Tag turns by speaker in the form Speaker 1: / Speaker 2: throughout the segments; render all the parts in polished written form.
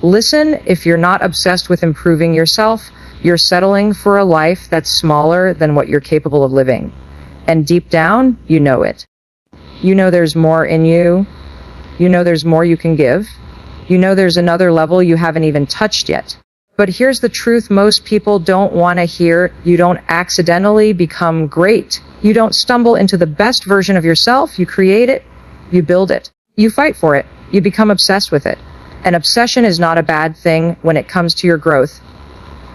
Speaker 1: Listen, if you're not obsessed with improving yourself, you're settling for a life that's smaller than what you're capable of living. And deep down, you know it. You know there's more in you. You know there's more you can give. You know there's another level you haven't even touched yet. But here's the truth most people don't want to hear. You don't accidentally become great. You don't stumble into the best version of yourself. You create it. You build it. You fight for it. You become obsessed with it. And obsession is not a bad thing when it comes to your growth.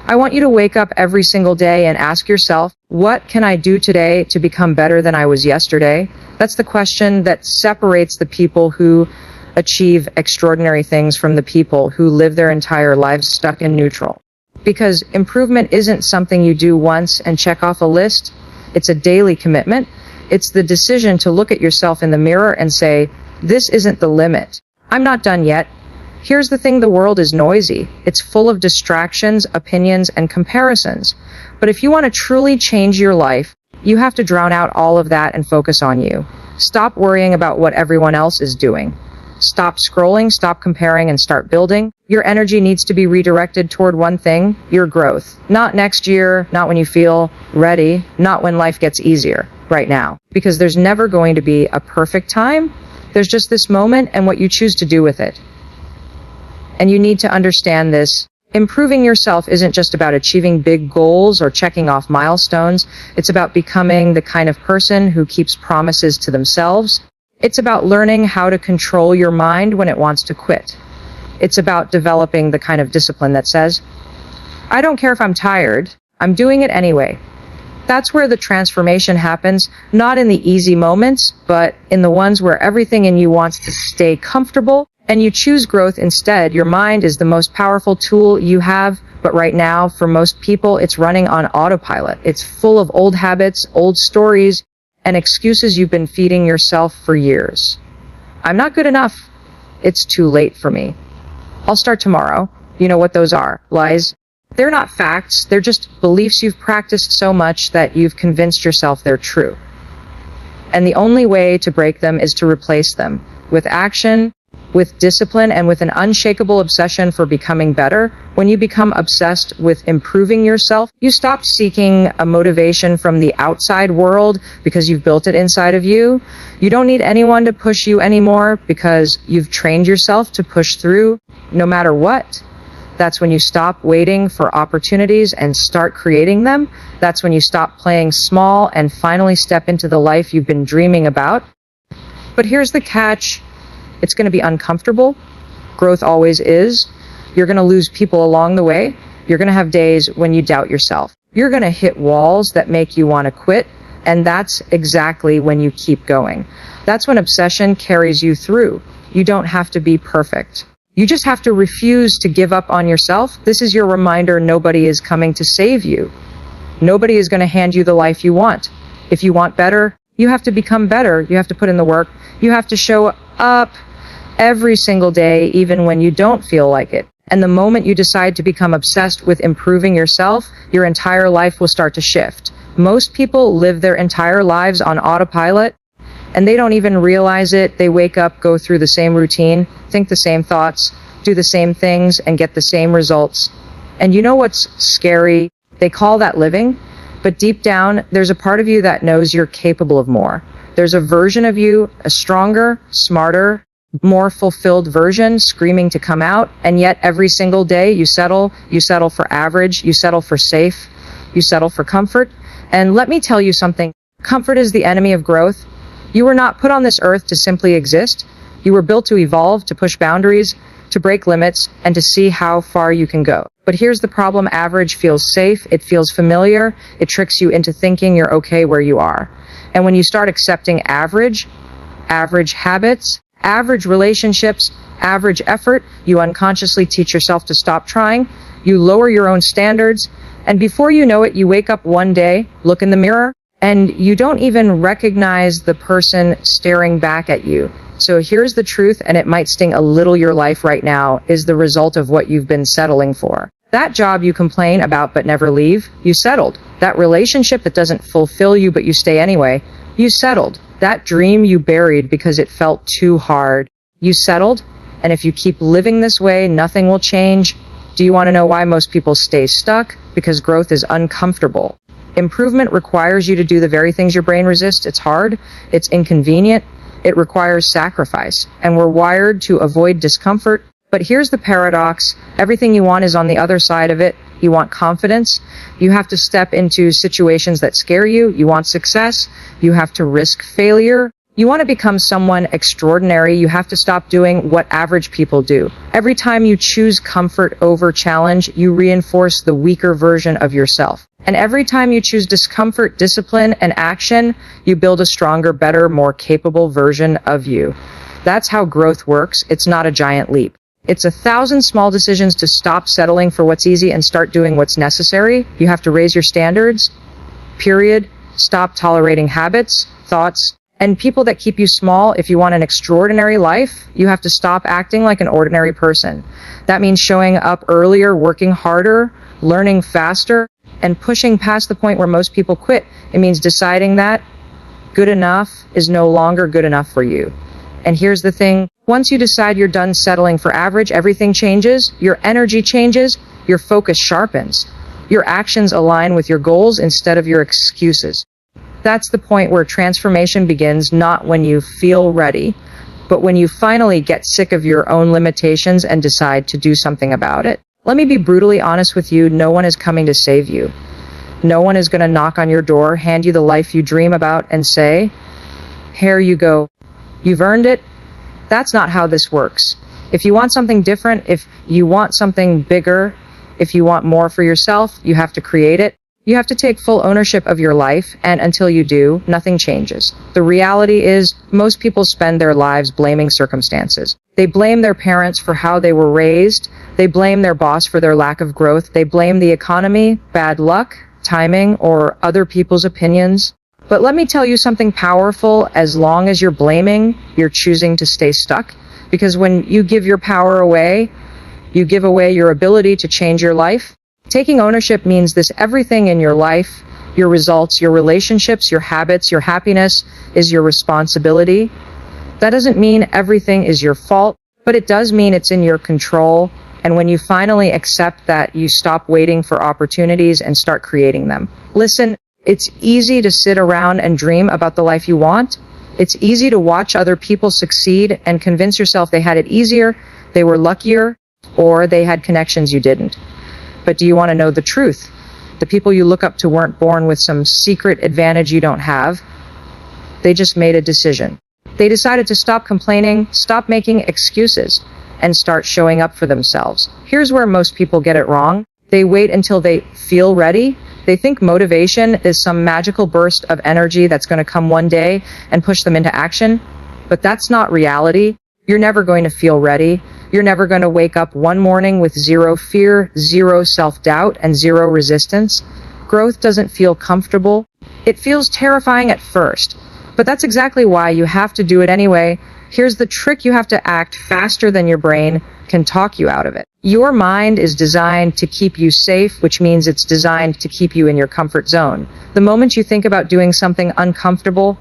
Speaker 1: I want you to wake up every single day and ask yourself, what can I do today to become better than I was yesterday? That's the question that separates the people who achieve extraordinary things from the people who live their entire lives stuck in neutral. Because improvement isn't something you do once and check off a list. It's a daily commitment. It's the decision to look at yourself in the mirror and say, this isn't the limit. I'm not done yet. Here's the thing, the world is noisy. It's full of distractions, opinions, and comparisons. But if you want to truly change your life, you have to drown out all of that and focus on you. Stop worrying about what everyone else is doing. Stop scrolling, stop comparing, and start building. Your energy needs to be redirected toward one thing, your growth. Not next year, not when you feel ready, not when life gets easier, right now. Because there's never going to be a perfect time. There's just this moment and what you choose to do with it. And you need to understand this. Improving yourself isn't just about achieving big goals or checking off milestones. It's about becoming the kind of person who keeps promises to themselves. It's about learning how to control your mind when it wants to quit. It's about developing the kind of discipline that says, I don't care if I'm tired, I'm doing it anyway. That's where the transformation happens, not in the easy moments, but in the ones where everything in you wants to stay comfortable and you choose growth instead. Your mind is the most powerful tool you have, but right now, for most people, it's running on autopilot. It's full of old habits, old stories, and excuses you've been feeding yourself for years. I'm not good enough. It's too late for me. I'll start tomorrow. You know what those are? Lies. They're not facts. They're just beliefs you've practiced so much that you've convinced yourself they're true. And the only way to break them is to replace them with action, with discipline, and with an unshakable obsession for becoming better. When you become obsessed with improving yourself, you stop seeking a motivation from the outside world because you've built it inside of you. You don't need anyone to push you anymore because you've trained yourself to push through no matter what. That's when you stop waiting for opportunities and start creating them. That's when you stop playing small and finally step into the life you've been dreaming about. But here's the catch. It's going to be uncomfortable. Growth always is. You're going to lose people along the way. You're going to have days when you doubt yourself. You're going to hit walls that make you want to quit. And that's exactly when you keep going. That's when obsession carries you through. You don't have to be perfect. You just have to refuse to give up on yourself. This is your reminder nobody is coming to save you. Nobody is going to hand you the life you want. If you want better, you have to become better. You have to put in the work. You have to show up every single day, even when you don't feel like it. And the moment you decide to become obsessed with improving yourself, your entire life will start to shift. Most people live their entire lives on autopilot, and they don't even realize it. They wake up, go through the same routine, think the same thoughts, do the same things, and get the same results. And you know what's scary? They call that living, but deep down, there's a part of you that knows you're capable of more. There's a version of you, a stronger, smarter, more fulfilled version screaming to come out. And yet every single day you settle for average, you settle for safe, you settle for comfort. And let me tell you something, comfort is the enemy of growth. You were not put on this earth to simply exist. You were built to evolve, to push boundaries, to break limits, and to see how far you can go. But here's the problem, average feels safe, it feels familiar, it tricks you into thinking you're okay where you are. And when you start accepting average habits, average relationships, average effort, you unconsciously teach yourself to stop trying, you lower your own standards, and before you know it, you wake up one day, look in the mirror, and you don't even recognize the person staring back at you. So here's the truth, and it might sting a little. Your life right now is the result of what you've been settling for. That job you complain about but never leave, you settled. That relationship that doesn't fulfill you but you stay anyway, you settled. That dream you buried because it felt too hard, you settled. And if you keep living this way, nothing will change. Do you want to know why most people stay stuck? Because growth is uncomfortable. Improvement requires you to do the very things your brain resists. It's hard, it's inconvenient, it requires sacrifice, and we're wired to avoid discomfort. But here's the paradox. Everything you want is on the other side of it. You want confidence. You have to step into situations that scare you. You want success. You have to risk failure. You want to become someone extraordinary. You have to stop doing what average people do. Every time you choose comfort over challenge, you reinforce the weaker version of yourself. And every time you choose discomfort, discipline, and action, you build a stronger, better, more capable version of you. That's how growth works. It's not a giant leap. It's 1,000 small decisions to stop settling for what's easy and start doing what's necessary. You have to raise your standards, period. Stop tolerating habits, thoughts, and people that keep you small. If you want an extraordinary life, you have to stop acting like an ordinary person. That means showing up earlier, working harder, learning faster, and pushing past the point where most people quit. It means deciding that good enough is no longer good enough for you. And here's the thing. Once you decide you're done settling for average, everything changes. Your energy changes. Your focus sharpens. Your actions align with your goals instead of your excuses. That's the point where transformation begins, not when you feel ready, but when you finally get sick of your own limitations and decide to do something about it. Let me be brutally honest with you. No one is coming to save you. No one is going to knock on your door, hand you the life you dream about, and say, "Here you go. You've earned it." That's not how this works. If you want something different, if you want something bigger, if you want more for yourself, you have to create it. You have to take full ownership of your life, and until you do, nothing changes. The reality is, most people spend their lives blaming circumstances. They blame their parents for how they were raised. They blame their boss for their lack of growth. They blame the economy, bad luck, timing, or other people's opinions. But let me tell you something powerful. As long as you're blaming, you're choosing to stay stuck. Because when you give your power away, you give away your ability to change your life. Taking ownership means this: everything in your life, your results, your relationships, your habits, your happiness is your responsibility. That doesn't mean everything is your fault, but it does mean it's in your control. And when you finally accept that, you stop waiting for opportunities and start creating them. Listen, it's easy to sit around and dream about the life you want. It's easy to watch other people succeed and convince yourself they had it easier, they were luckier, or they had connections you didn't. But do you want to know the truth? The people you look up to weren't born with some secret advantage you don't have. They just made a decision. They decided to stop complaining, stop making excuses, and start showing up for themselves. Here's where most people get it wrong. They wait until they feel ready. They think motivation is some magical burst of energy that's going to come one day and push them into action. But that's not reality. You're never going to feel ready. You're never going to wake up one morning with zero fear, zero self-doubt, and zero resistance. Growth doesn't feel comfortable. It feels terrifying at first. But that's exactly why you have to do it anyway. Here's the trick. You have to act faster than your brain can talk you out of it. Your mind is designed to keep you safe, which means it's designed to keep you in your comfort zone. The moment you think about doing something uncomfortable,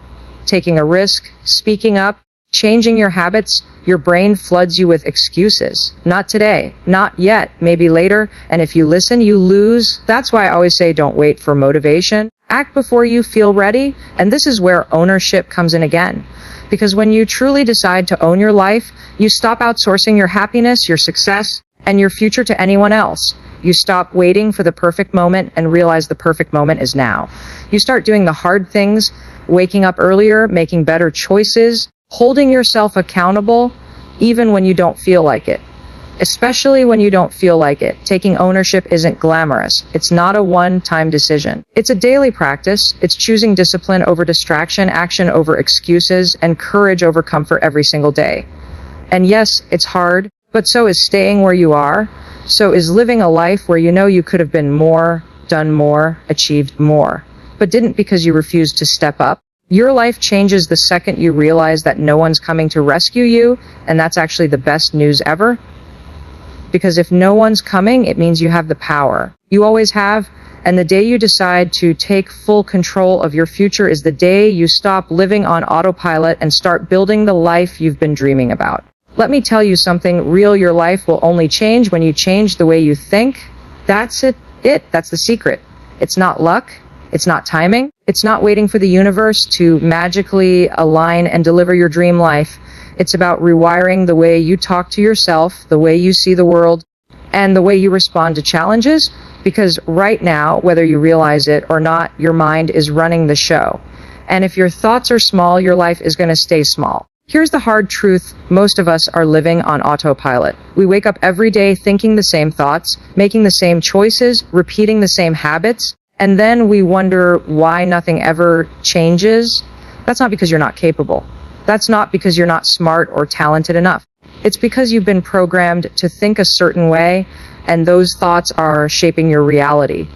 Speaker 1: taking a risk, speaking up, changing your habits, your brain floods you with excuses. Not today, not yet, maybe later. And if you listen, you lose. That's why I always say don't wait for motivation. Act before you feel ready. And this is where ownership comes in again. Because when you truly decide to own your life, you stop outsourcing your happiness, your success, and your future to anyone else. You stop waiting for the perfect moment and realize the perfect moment is now. You start doing the hard things, waking up earlier, making better choices, holding yourself accountable, even when you don't feel like it. Especially when you don't feel like it. Taking ownership isn't glamorous. It's not a one-time decision. It's a daily practice. It's choosing discipline over distraction, action over excuses, and courage over comfort every single day. And yes, it's hard, but so is staying where you are. So is living a life where you know you could have been more, done more, achieved more, but didn't because you refused to step up. Your life changes the second you realize that no one's coming to rescue you, and that's actually the best news ever. Because if no one's coming, it means you have the power. You always have, and the day you decide to take full control of your future is the day you stop living on autopilot and start building the life you've been dreaming about. Let me tell you something real. Your life will only change when you change the way you think. That's it. That's the secret. It's not luck. It's not timing. It's not waiting for the universe to magically align and deliver your dream life. It's about rewiring the way you talk to yourself, the way you see the world, and the way you respond to challenges. Because right now, whether you realize it or not, your mind is running the show. And if your thoughts are small, your life is going to stay small. Here's the hard truth. Most of us are living on autopilot. We wake up every day thinking the same thoughts, making the same choices, repeating the same habits, and then we wonder why nothing ever changes. That's not because you're not capable. That's not because you're not smart or talented enough. It's because you've been programmed to think a certain way, and those thoughts are shaping your reality.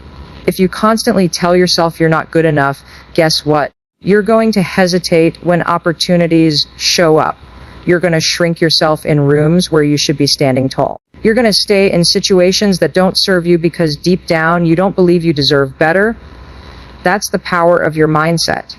Speaker 1: If you constantly tell yourself you're not good enough, guess what? You're going to hesitate when opportunities show up. You're going to shrink yourself in rooms where you should be standing tall. You're going to stay in situations that don't serve you because deep down you don't believe you deserve better. That's the power of your mindset.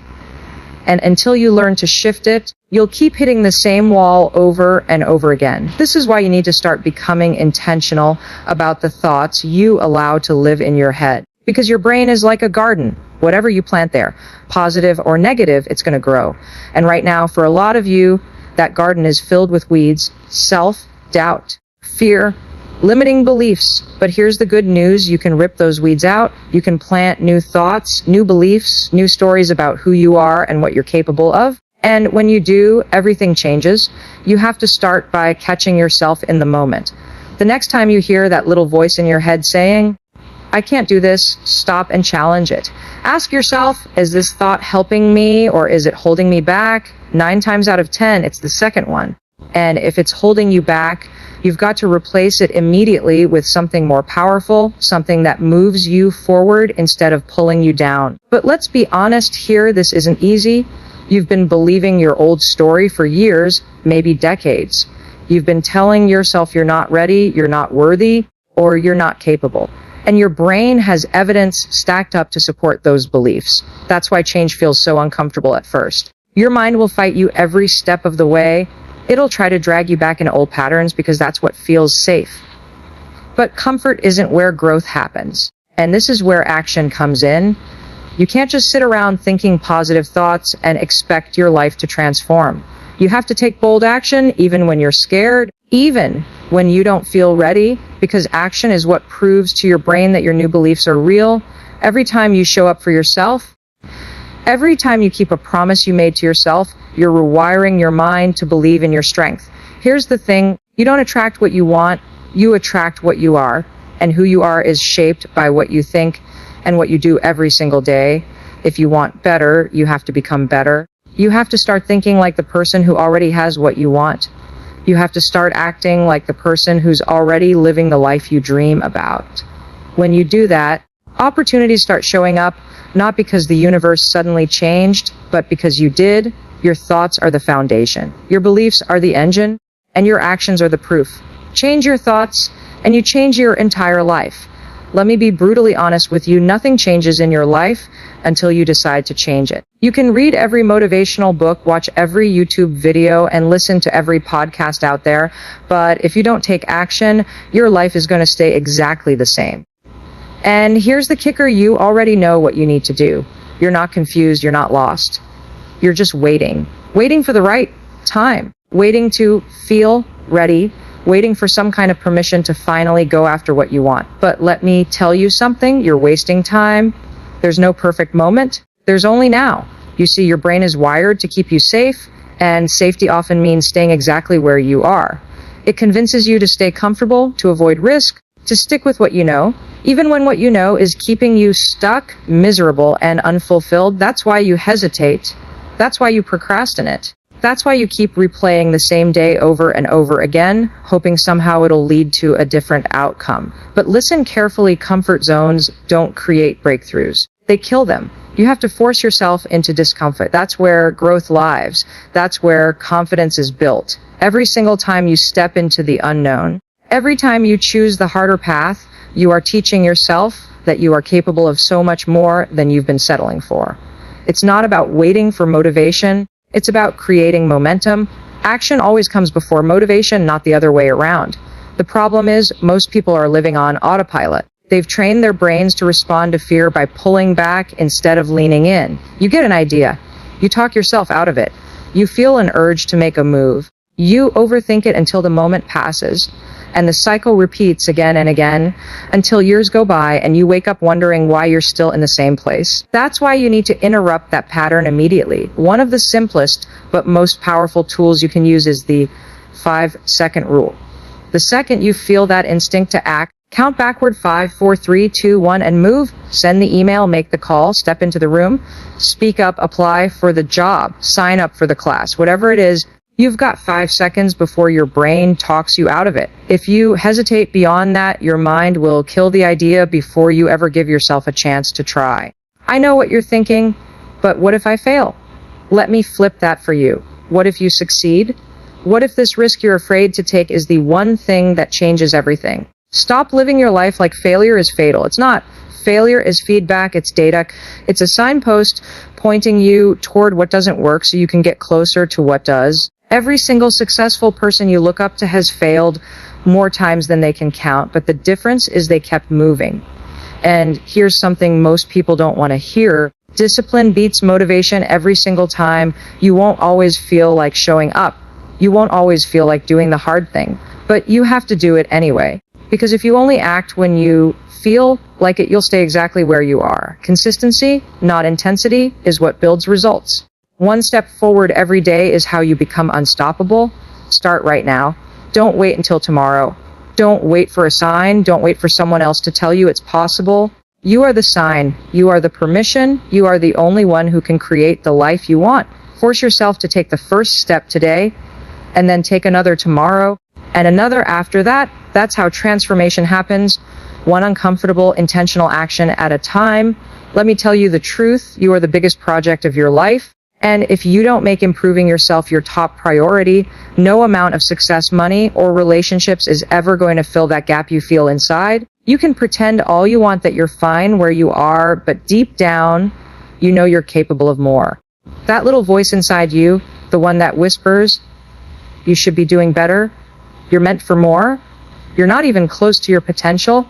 Speaker 1: And until you learn to shift it, you'll keep hitting the same wall over and over again. This is why you need to start becoming intentional about the thoughts you allow to live in your head. Because your brain is like a garden. Whatever you plant there, positive or negative, it's going to grow. And right now, for a lot of you, that garden is filled with weeds, self-doubt, fear, limiting beliefs. But here's the good news. You can rip those weeds out. You can plant new thoughts, new beliefs, new stories about who you are and what you're capable of. And when you do, everything changes. You have to start by catching yourself in the moment. The next time you hear that little voice in your head saying, I can't do this, stop and challenge it. Ask yourself, is this thought helping me or is it holding me back? 9 times out of 10, it's the second one. And if it's holding you back, you've got to replace it immediately with something more powerful, something that moves you forward instead of pulling you down. But let's be honest here, this isn't easy. You've been believing your old story for years, maybe decades. You've been telling yourself you're not ready, you're not worthy, or you're not capable. And your brain has evidence stacked up to support those beliefs. That's why change feels so uncomfortable at first. Your mind will fight you every step of the way. It'll try to drag you back in old patterns because that's what feels safe. But comfort isn't where growth happens. And this is where action comes in. You can't just sit around thinking positive thoughts and expect your life to transform. You have to take bold action even when you're scared, even when you don't feel ready, because action is what proves to your brain that your new beliefs are real. Every time you show up for yourself, every time you keep a promise you made to yourself, you're rewiring your mind to believe in your strength. Here's the thing, you don't attract what you want, you attract what you are. And who you are is shaped by what you think and what you do every single day. If you want better, you have to become better. You have to start thinking like the person who already has what you want. You have to start acting like the person who's already living the life you dream about. When you do that, opportunities start showing up, not because the universe suddenly changed, but because you did. Your thoughts are the foundation. Your beliefs are the engine, and your actions are the proof. Change your thoughts, and you change your entire life. Let me be brutally honest with you, nothing changes in your life until you decide to change it. You can read every motivational book, watch every YouTube video, and listen to every podcast out there, but if you don't take action, your life is going to stay exactly the same. And here's the kicker, you already know what you need to do. You're not confused, you're not lost. You're just waiting for the right time, waiting to feel ready, waiting for some kind of permission to finally go after what you want. But let me tell you something, you're wasting time. There's no perfect moment. There's only now. You see, your brain is wired to keep you safe, and safety often means staying exactly where you are. It convinces you to stay comfortable, to avoid risk, to stick with what you know, even when what you know is keeping you stuck, miserable, and unfulfilled. That's why you hesitate. That's why you procrastinate. That's why you keep replaying the same day over and over again, hoping somehow it'll lead to a different outcome. But listen carefully, comfort zones don't create breakthroughs. They kill them. You have to force yourself into discomfort. That's where growth lives. That's where confidence is built. Every single time you step into the unknown, every time you choose the harder path, you are teaching yourself that you are capable of so much more than you've been settling for. It's not about waiting for motivation. It's about creating momentum, Action always comes before motivation, not the other way around. The problem is, most people are living on autopilot. They've trained their brains to respond to fear by pulling back instead of leaning in. You get an idea. You talk yourself out of it. You feel an urge to make a move. You overthink it until the moment passes. And the cycle repeats again and again until years go by and you wake up wondering why you're still in the same place. That's why you need to interrupt that pattern immediately. One of the simplest but most powerful tools you can use is the 5-second rule. The second you feel that instinct to act, count backward 5, 4, 3, 2, 1, and move. Send the email, make the call, step into the room, speak up, apply for the job, sign up for the class, whatever it is. You've got 5 seconds before your brain talks you out of it. If you hesitate beyond that, your mind will kill the idea before you ever give yourself a chance to try. I know what you're thinking, but what if I fail? Let me flip that for you. What if you succeed? What if this risk you're afraid to take is the one thing that changes everything? Stop living your life like failure is fatal. It's not. Failure is feedback, it's data. It's a signpost pointing you toward what doesn't work so you can get closer to what does. Every single successful person you look up to has failed more times than they can count, but the difference is they kept moving. And here's something most people don't want to hear. Discipline beats motivation every single time. You won't always feel like showing up. You won't always feel like doing the hard thing, but you have to do it anyway. Because if you only act when you feel like it, you'll stay exactly where you are. Consistency, not intensity, is what builds results. One step forward every day is how you become unstoppable. Start right now. Don't wait until tomorrow. Don't wait for a sign. Don't wait for someone else to tell you it's possible. You are the sign. You are the permission. You are the only one who can create the life you want. Force yourself to take the first step today, and then take another tomorrow, and another after that. That's how transformation happens. One uncomfortable, intentional action at a time. Let me tell you the truth. You are the biggest project of your life. And if you don't make improving yourself your top priority, no amount of success, money, or relationships is ever going to fill that gap you feel inside. You can pretend all you want that you're fine where you are, but deep down, you know you're capable of more. That little voice inside you, the one that whispers, you should be doing better, you're meant for more, you're not even close to your potential,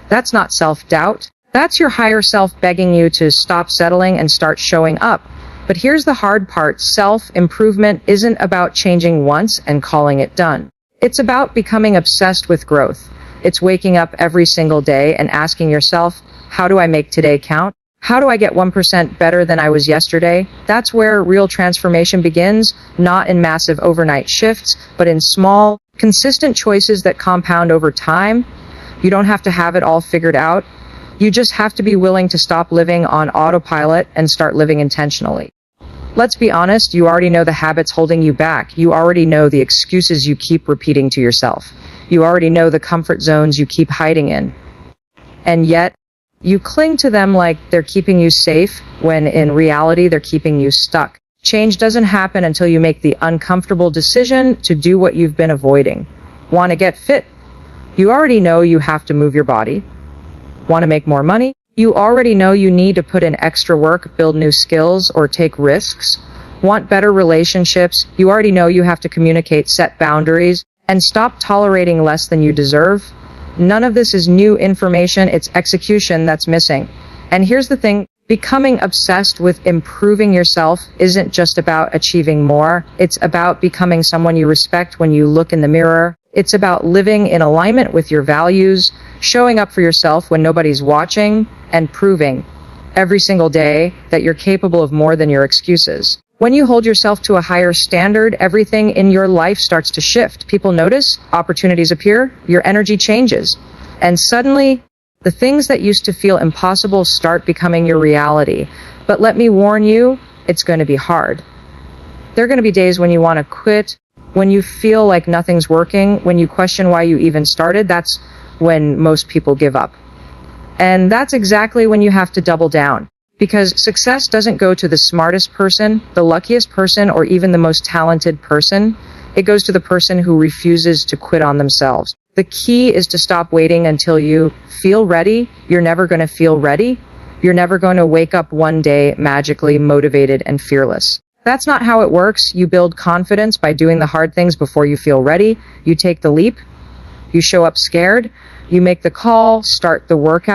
Speaker 1: that's not self-doubt. That's your higher self begging you to stop settling and start showing up. But here's the hard part. Self-improvement isn't about changing once and calling it done. It's about becoming obsessed with growth. It's waking up every single day and asking yourself, how do I make today count? How do I get 1% better than I was yesterday? That's where real transformation begins, not in massive overnight shifts, but in small, consistent choices that compound over time. You don't have to have it all figured out. You just have to be willing to stop living on autopilot and start living intentionally. Let's be honest, you already know the habits holding you back. You already know the excuses you keep repeating to yourself. You already know the comfort zones you keep hiding in. And yet, you cling to them like they're keeping you safe, when in reality, they're keeping you stuck. Change doesn't happen until you make the uncomfortable decision to do what you've been avoiding. Want to get fit? You already know you have to move your body. Want to make more money? You already know you need to put in extra work, build new skills, or take risks. Want better relationships? You already know you have to communicate, set boundaries, and stop tolerating less than you deserve. None of this is new information, it's execution that's missing. And here's the thing, becoming obsessed with improving yourself isn't just about achieving more, it's about becoming someone you respect when you look in the mirror. It's about living in alignment with your values, showing up for yourself when nobody's watching, and proving every single day that you're capable of more than your excuses. When you hold yourself to a higher standard, everything in your life starts to shift. People notice, opportunities appear, your energy changes. And suddenly, the things that used to feel impossible start becoming your reality. But let me warn you, it's going to be hard. There are going to be days when you want to quit, when you feel like nothing's working, when you question why you even started. That's when most people give up. And that's exactly when you have to double down. Because success doesn't go to the smartest person, the luckiest person, or even the most talented person. It goes to the person who refuses to quit on themselves. The key is to stop waiting until you feel ready. You're never going to feel ready. You're never going to wake up one day magically motivated and fearless. That's not how it works. You build confidence by doing the hard things before you feel ready. You take the leap. You show up scared. You make the call, start the workout.